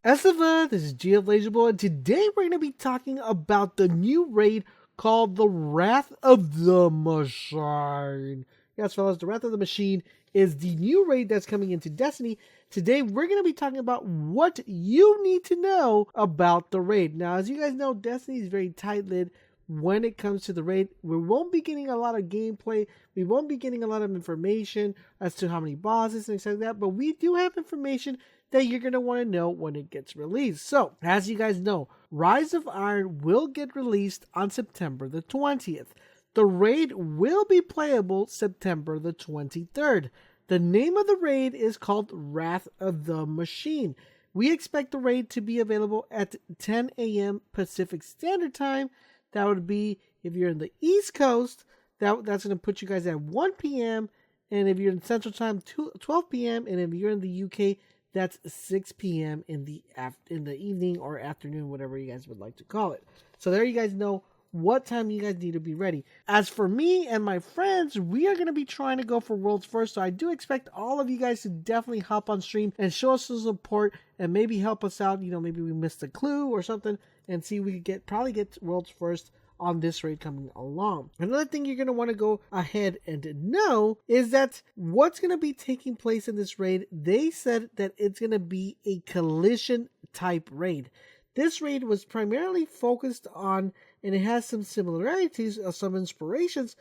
SIVA, this is GRIMOIRE, and today we're going to be talking about the new raid called the Wrath of the Machine. Yes, fellas, the Wrath of the Machine is the new raid that's coming into Destiny. Today we're going to be talking about what you need to know about the raid. Now, as you guys know, Destiny is very tight-lipped when it comes to the raid. We won't be getting a lot of gameplay. We won't be getting a lot of information as to how many bosses and things like that, but we do have information that you're going to want to know when it gets released. So, as you guys know, Rise of Iron will get released on September the 20th. The raid will be playable September the 23rd. The name of the raid is called Wrath of the Machine. We expect the raid to be available at 10 a.m. Pacific Standard Time. That would be, if you're in the East Coast, that's going to put you guys at 1 p.m. And if you're in Central Time, 12 p.m. And if you're in the UK, that's 6 p.m. in the evening or afternoon, whatever you guys would like to call it. So there you guys know what time you guys need to be ready. As for me and my friends, we are going to be trying to go for Worlds First. So I do expect all of you guys to definitely hop on stream and show us some support and maybe help us out. You know, maybe we missed a clue or something and see if we could probably get Worlds First on this raid coming along. Another thing you're going to want to go ahead and know is that what's going to be taking place in this raid, they said that it's going to be a collision type raid. This raid was primarily focused on, and it has some similarities, some inspirations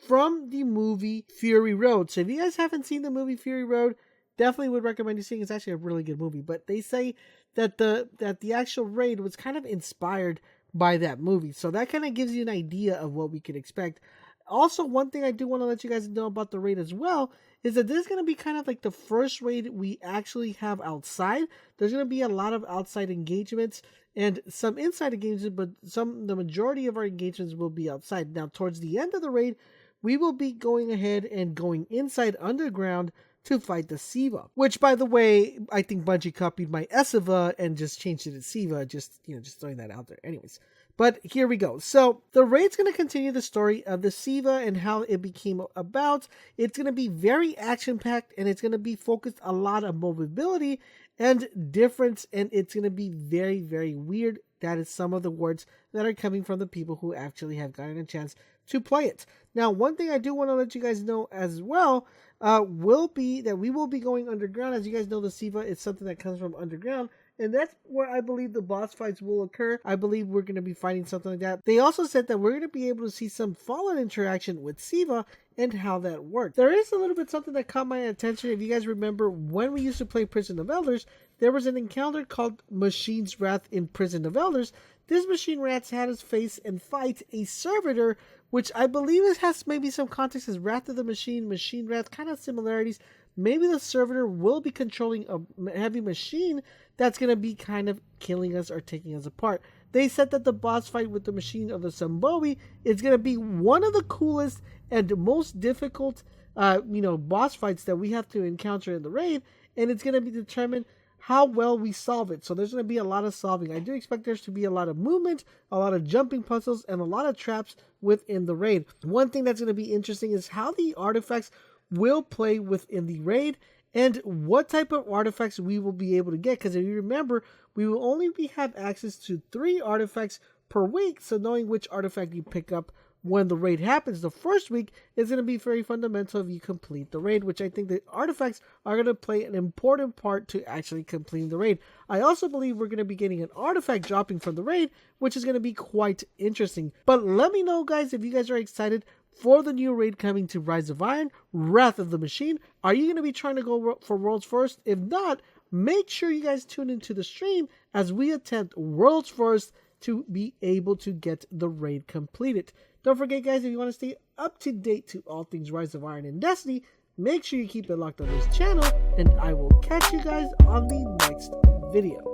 from the movie Fury Road. So if you guys haven't seen the movie Fury Road, definitely would recommend you seeing it. It's actually a really good movie, but they say that the actual raid was kind of inspired by that movie. So that kind of gives you an idea of what we could expect. Also, one thing I do want to let you guys know about the raid as well is that this is going to be kind of like the first raid we actually have outside. There's going to be a lot of outside engagements and some inside engagements, but the majority of our engagements will be outside. Now, towards the end of the raid, we will be going ahead and going inside underground to fight the SIVA, which, by the way, I think Bungie copied my SIVA and just changed it to SIVA, just throwing that out there. Anyways, but here we go. So the raid's going to continue the story of the SIVA and how it became about. It's going to be very action-packed, and it's going to be focused a lot on mobility and difference, and it's going to be very, very weird. That is some of the words that are coming from the people who actually have gotten a chance to play it. Now, one thing I do want to let you guys know as well will be that we will be going underground. As you guys know, the SIVA is something that comes from underground, and that's where I believe the boss fights will occur. I believe we're going to be fighting something like that. They also said that we're going to be able to see some Fallen interaction with SIVA and how that works. There is a little bit something that caught my attention. If you guys remember, when we used to play Prison of Elders, there was an encounter called Machine's Wrath in Prison of Elders. This Machine Wrath had us face and fight a servitor, which I believe it has maybe some context as Wrath of the Machine, Machine Wrath, kind of similarities. Maybe the servitor will be controlling a heavy machine that's going to be kind of killing us or taking us apart. They said that the boss fight with the machine of the Sambowi is going to be one of the coolest and most difficult, boss fights that we have to encounter in the raid, and it's going to be determined how well we solve it. So there's going to be a lot of solving. I do expect there to be a lot of movement, a lot of jumping puzzles, and a lot of traps within the raid. One thing that's going to be interesting is how the artifacts will play within the raid and what type of artifacts we will be able to get. Because if you remember, we will only have access to 3 artifacts per week. So knowing which artifact you pick up when the raid happens the first week is going to be very fundamental if you complete the raid, which I think the artifacts are going to play an important part to actually completing the raid. I also believe we're going to be getting an artifact dropping from the raid, which is going to be quite interesting. But let me know, guys, if you guys are excited for the new raid coming to Rise of Iron, Wrath of the Machine. Are you going to be trying to go for Worlds First? If not, make sure you guys tune into the stream as we attempt Worlds First to be able to get the raid completed. Don't forget, guys, if you want to stay up to date to all things Rise of Iron and Destiny, make sure you keep it locked on this channel, and I will catch you guys on the next video.